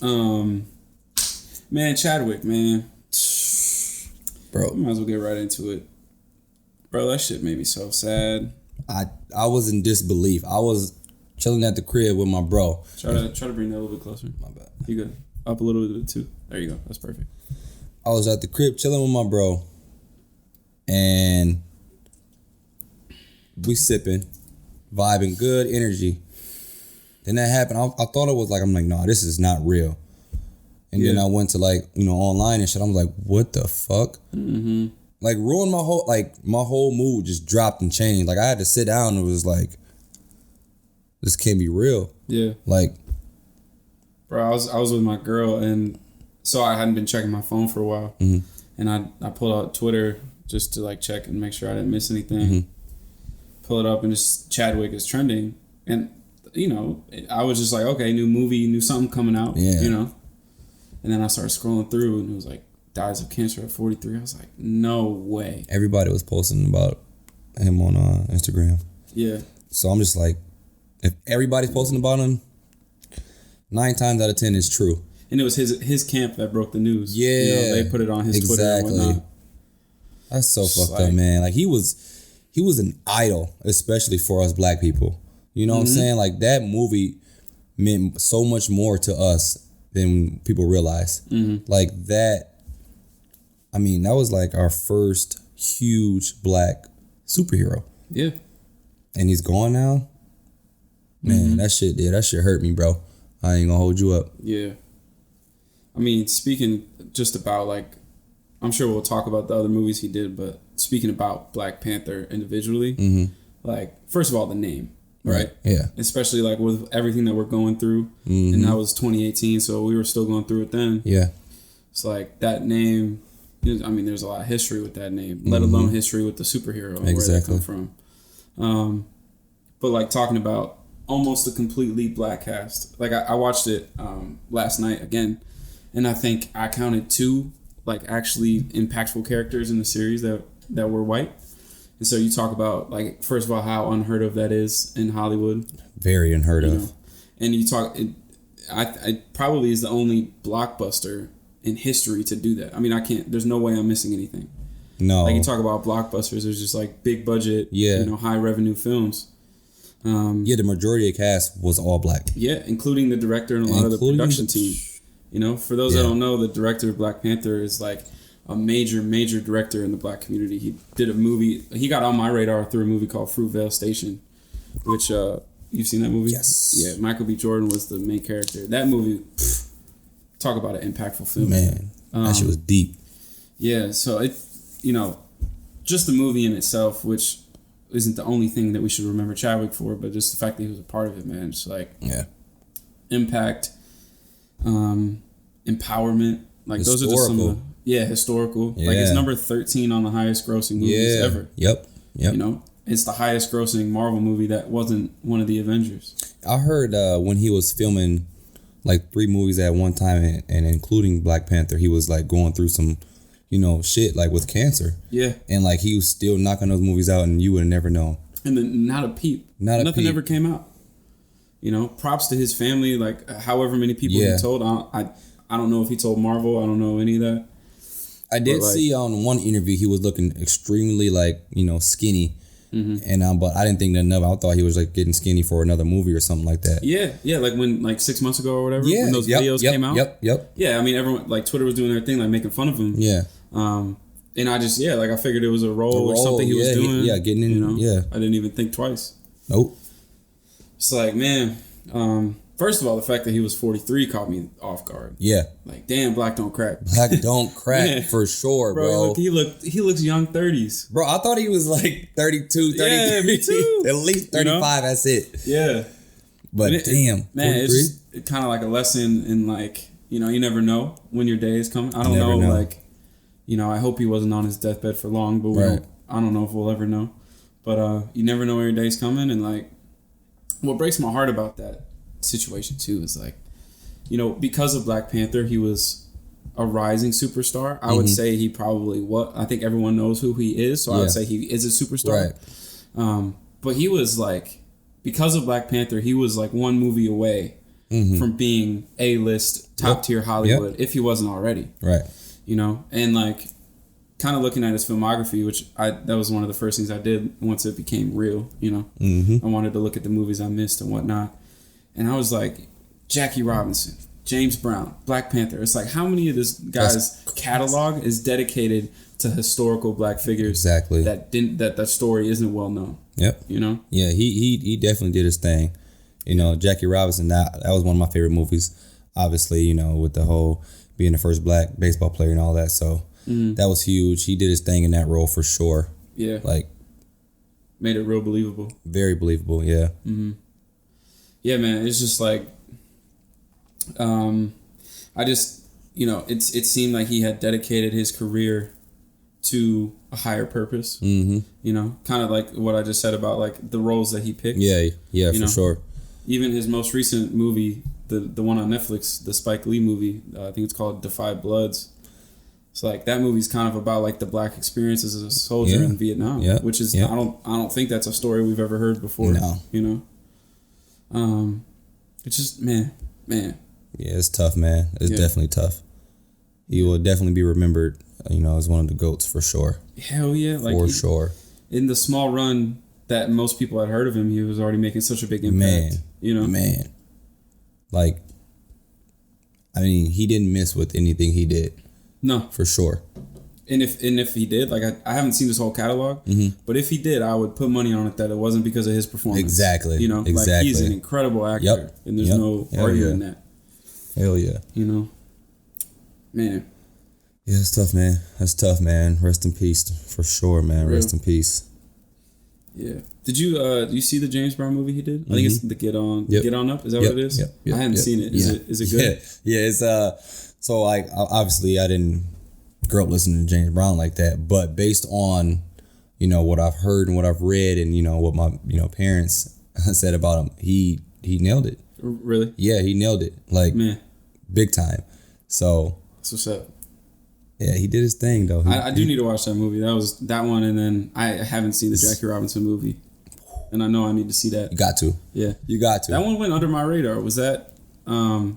Man, Chadwick, man. Bro. Might as well get right into it. Bro, that shit made me so sad. I was in disbelief. I was chilling at the crib with my bro. Try to bring that a little bit closer. My bad. You good? Up a little bit too. There you go. That's perfect. I was at the crib chilling with my bro. And we sipping, vibing, good energy. Then that happened. I thought it was like, I'm like, nah, this is not real. And then I went to online and shit. I'm like, what the fuck? Mm-hmm. Like ruined my whole mood just dropped and changed. Like I had to sit down and it was like, this can't be real. Yeah. Like, bro, I was with my girl and so I hadn't been checking my phone for a while. Mm-hmm. And I pulled out Twitter just to like check and make sure I didn't miss anything. Mm-hmm. Pull it up and just Chadwick is trending. And, I was just like, okay, new movie, new something coming out, And then I started scrolling through and it was like, dies of cancer at 43. I was like, no way. Everybody was posting about him on Instagram. Yeah. So I'm just like, if everybody's posting about him, 9 times out of 10 is true. And it was his camp that broke the news. Yeah. They put it on his Twitter and whatnot. That's so fucked up, man. Like he was an idol, especially for us black people. You know what I'm saying? Like that movie meant so much more to us than people realize. Mm-hmm. Like that, I mean, that was like our first huge black superhero. Yeah. And he's gone now. Man, that shit hurt me, bro. I ain't gonna hold you up. Yeah. I mean, speaking just about like, I'm sure we'll talk about the other movies he did, but speaking about Black Panther individually, like, first of all, the name, right? Yeah. Especially like with everything that we're going through. And that was 2018, so we were still going through it then. Yeah. It's like that name, I mean, there's a lot of history with that name, let alone history with the superhero and where that come from. But like talking about almost a completely black cast. Like I watched it last night again, and I think I counted 2 like actually impactful characters in the series that were white. And so you talk about like, first of all, how unheard of that is in Hollywood. Very unheard of. And you talk, I probably is the only blockbuster in history to do that. I mean, there's no way I'm missing anything. No. Like you talk about blockbusters, there's just like big budget, high revenue films. The majority of cast was all black. Yeah, including the director and a lot of the production team. For those that don't know, the director of Black Panther is like a major director in the black community. He did a movie. He got on my radar through a movie called Fruitvale Station, which you've seen that movie? Yes. Yeah, Michael B. Jordan was the main character. That movie, talk about an impactful film. Man, that shit was deep. Yeah, so it, just the movie in itself, which isn't the only thing that we should remember Chadwick for, but just the fact that he was a part of it, man. Just like impact, empowerment, like historical. Those are just some of the historical. Like it's number 13 on the highest grossing movies ever. Yep. It's the highest grossing Marvel movie that wasn't one of the Avengers. I heard when he was filming like 3 movies at one time and including Black Panther, he was like going through some shit like with cancer. Yeah. And like he was still knocking those movies out and you would have never known. And then not a peep. Nothing ever came out. Props to his family, like however many people he told. I don't know if he told Marvel. I don't know any of that. I did see on one interview he was looking extremely like, skinny. And but I didn't think nothing of it. I thought he was like getting skinny for another movie or something like that. Yeah, like when like 6 months ago or whatever, when those videos came out. Yep. Yeah, I mean everyone like Twitter was doing their thing, like making fun of him. Yeah. And I just like I figured it was a role or something he was doing. Getting in. Yeah. I didn't even think twice. Nope. It's like, man, first of all, the fact that he was 43 caught me off guard. Yeah. Like, damn, black don't crack. Black don't crack for sure, bro. Look, he looks young 30s. Bro, I thought he was like 32, 33. Yeah, me too. At least 35, that's it. Yeah. But damn, man, 43? It's just kind of like a lesson in like, you never know when your day is coming. I don't know, like, I hope he wasn't on his deathbed for long, but I don't know if we'll ever know. But you never know when your day's coming, and like, what breaks my heart about that situation too is like, because of Black Panther, he was a rising superstar. I would say he probably I think everyone knows who he is, so I would say he is a superstar. Right. But he was like, because of Black Panther, he was like one movie away from being A-list, top-tier Hollywood, if he wasn't already. Right. You know? And, like, kind of looking at his filmography, which that was one of the first things I did once it became real, you know? I wanted to look at the movies I missed and whatnot. And I was like, Jackie Robinson, James Brown, Black Panther. It's like, how many of this guy's catalog is dedicated to historical black figures that the story isn't well known? Yep. You know? Yeah, he definitely did his thing. You know, Jackie Robinson, that was one of my favorite movies, obviously, you know, with the whole being the first black baseball player and all that. So that was huge. He did his thing in that role for sure. Yeah. Like, made it real believable. Very believable, yeah. Yeah, man, it's just like, I just, you know, it seemed like he had dedicated his career to a higher purpose. You know, kind of like what I just said about like the roles that he picked. Yeah, for sure. Even his most recent movie, the one on Netflix, the Spike Lee movie, I think it's called Defy Bloods. It's like that movie's kind of about like the black experiences as a soldier in Vietnam, which is I don't think that's a story we've ever heard before. No. You know, it's just man. Yeah, it's tough, man. It's definitely tough. He will definitely be remembered, you know, as one of the GOATs for sure. Hell yeah, like for sure. In the small run that most people had heard of him, he was already making such a big impact. Man. Like, I mean, he didn't miss with anything he did. No, for sure. And if he did, like I haven't seen his whole catalog, but if he did, I would put money on it that it wasn't because of his performance. Exactly. You know, like he's an incredible actor, and there's no arguing that. Hell yeah. You know, man. Yeah, it's tough, man. That's tough, man. Rest in peace, for sure, man. Rest in peace. Yeah. Did you see the James Brown movie he did? I think it's the Get On Up. Is that what it is? I hadn't seen it. Is it good? Yeah. It's so like obviously I didn't grow up listening to James Brown like that, but based on, you know, what I've heard and what I've read and, you know, what my, you know, parents said about him, he nailed it. Really? Yeah, he nailed it. Like, man, big time. So that's what's up. Yeah, he did his thing though. I do need to watch that movie. That was that one, and then I haven't seen the Jackie Robinson movie, and I know I need to see that. You got to. Yeah, you got to. That one went under my radar. Was that? I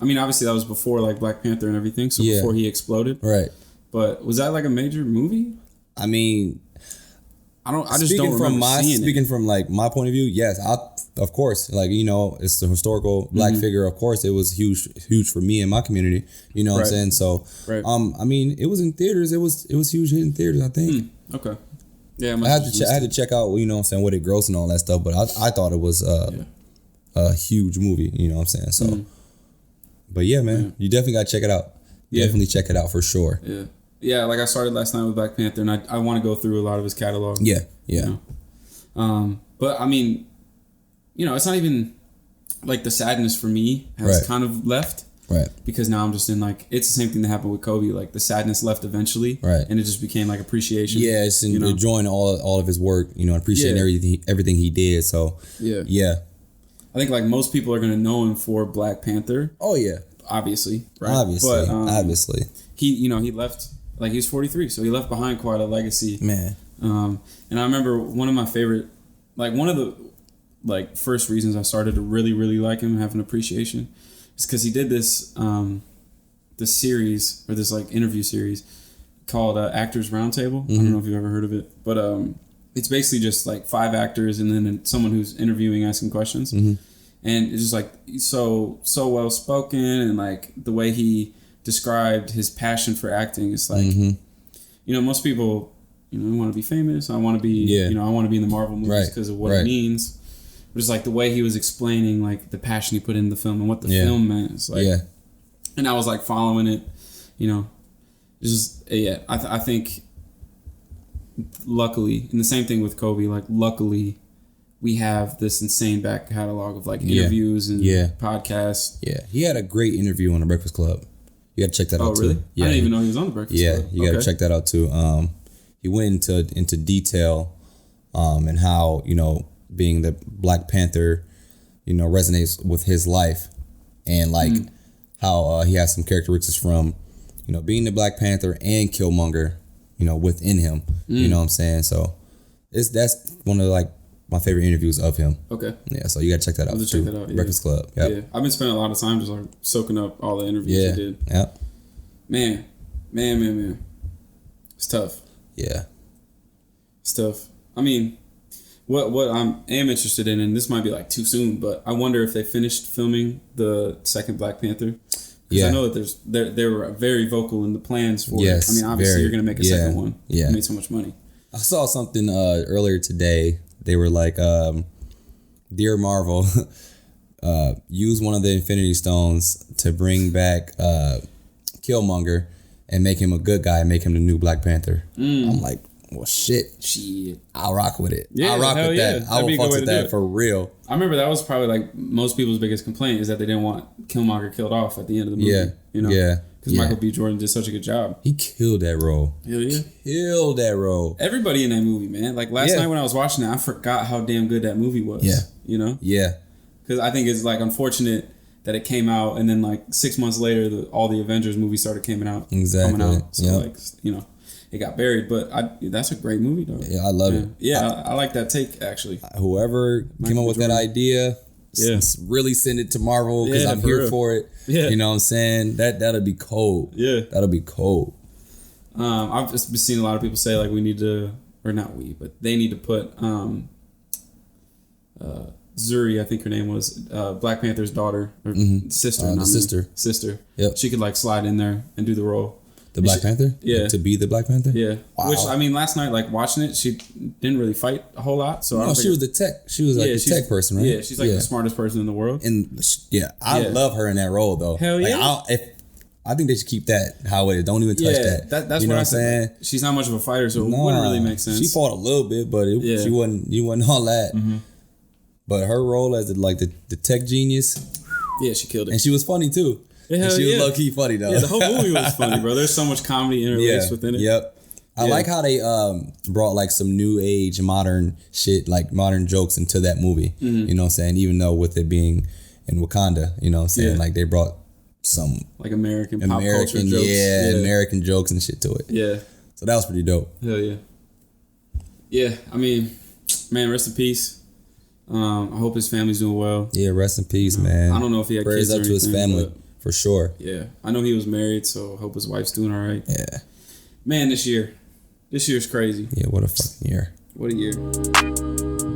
mean, obviously that was before like Black Panther and everything, so before he exploded. Right. But was that like a major movie? I mean, I just don't remember seeing it. Speaking from like my point of view, yes, of course, like, you know, it's the historical black figure. Of course, it was huge for me and my community. You know what I'm saying? So, I mean, it was in theaters. It was huge hit in theaters, I think. Okay. Yeah, I had to check out, you know what I'm saying, what it grossed and all that stuff. But I thought it was a huge movie. You know what I'm saying? So, but yeah, man, you definitely got to check it out. Definitely check it out for sure. Yeah. Yeah, like I started last night with Black Panther, and I want to go through a lot of his catalog. Yeah. You know? But I mean, you know, it's not even like the sadness for me has kind of left. Right. Because now I'm just in like, it's the same thing that happened with Kobe. Like the sadness left eventually. Right. And it just became like appreciation. Yeah, it's enjoying all of his work, you know, appreciating everything he did. So, yeah. I think like most people are going to know him for Black Panther. Oh, yeah. Obviously. Right. Obviously. But, obviously. He left, like he was 43. So he left behind quite a legacy. Man. And I remember one of my favorite, like one of the like first reasons I started to really, really like him and have an appreciation is because he did this this series or this like interview series called Actors Roundtable. I don't know if you've ever heard of it, but it's basically just like 5 actors and then someone who's interviewing asking questions, and it's just like so well spoken, and like the way he described his passion for acting is like, you know, most people, you know, want to be famous. I want to be, you know, I want to be in the Marvel movies because of what it means. But it's like the way he was explaining like the passion he put in the film and what the film meant. It's like, and I was like following it, you know, it's just, I think luckily, and the same thing with Kobe, like luckily we have this insane back catalog of like interviews and podcasts. Yeah. He had a great interview on The Breakfast Club. You got to check that out too. Really? Yeah. I didn't even know he was on The Breakfast Club. Yeah, you got to check that out too. He went into detail and how, you know, being the Black Panther, you know, resonates with his life, and like how he has some characteristics from, you know, being the Black Panther and Killmonger, you know, within him. You know what I'm saying? So that's one of the like my favorite interviews of him. Okay. Yeah, so you gotta check that out. Check that out. Yeah. Breakfast Club. Yep. Yeah, I've been spending a lot of time just like soaking up all the interviews he did. Yeah. Man. It's tough. Yeah. It's tough. I mean, what I am interested in, and this might be like too soon, but I wonder if they finished filming the second Black Panther. Because I know that they were very vocal in the plans for it. I mean, obviously you're going to make a second one. Yeah. You made so much money. I saw something earlier today. They were like, Dear Marvel, use one of the Infinity Stones to bring back Killmonger and make him a good guy and make him the new Black Panther. I'm like, well, shit. I'll rock with it. Yeah, I'll rock with that. I will fuck with that for real. I remember that was probably like most people's biggest complaint is that they didn't want Killmonger killed off at the end of the movie. Yeah. You know? Yeah. Because Michael B. Jordan did such a good job. He killed that role. Hell yeah. Killed that role. Everybody in that movie, man. Like last night when I was watching it, I forgot how damn good that movie was. Yeah. You know? Yeah. Because I think it's like unfortunate that it came out and then like 6 months later, all the Avengers movies started coming out. Exactly. So like, you know, it got buried. But that's a great movie, though. Yeah, I love it. Yeah, I like that take, actually. Whoever came up with that idea, really send it to Marvel because I'm here for it. Yeah. You know what I'm saying? That'll be cold. Yeah. That'll be cold. I've just been seeing a lot of people say like we need to, or not we, but they need to put Zuri, I think her name was, Black Panther's daughter or sister. Sister. Yep. She could like slide in there and do the role. The Black Panther? Yeah. To be the Black Panther? Yeah. Wow. Which, I mean, last night, like, watching it, she didn't really fight a whole lot. So she was the tech. She was like the tech person, right? Yeah, she's like the smartest person in the world. And I love her in that role, though. Hell yeah. I think they should keep that how it is. Don't even touch that. That's what I'm saying. Like, she's not much of a fighter, so it wouldn't really make sense. She fought a little bit, but she wasn't all that. Mm-hmm. But her role as the tech genius. Yeah, she killed it. And she was funny, too. And she was low-key funny, though. Yeah, the whole movie was funny, bro. There's so much comedy interlaced within it. Yep. I like how they brought, like, some new age, modern shit, like, modern jokes into that movie. Mm-hmm. You know what I'm saying? Even though with it being in Wakanda, you know what I'm saying? Yeah. Like, they brought some... like American pop culture jokes. Yeah, American jokes and shit to it. Yeah. So that was pretty dope. Hell yeah. Yeah, I mean, man, rest in peace. I hope his family's doing well. Yeah, rest in peace, man. I don't know if he had Prayers kids or up to his family. For sure. Yeah. I know he was married, so I hope his wife's doing all right. Yeah. Man, this year's crazy. Yeah, what a fucking year. What a year.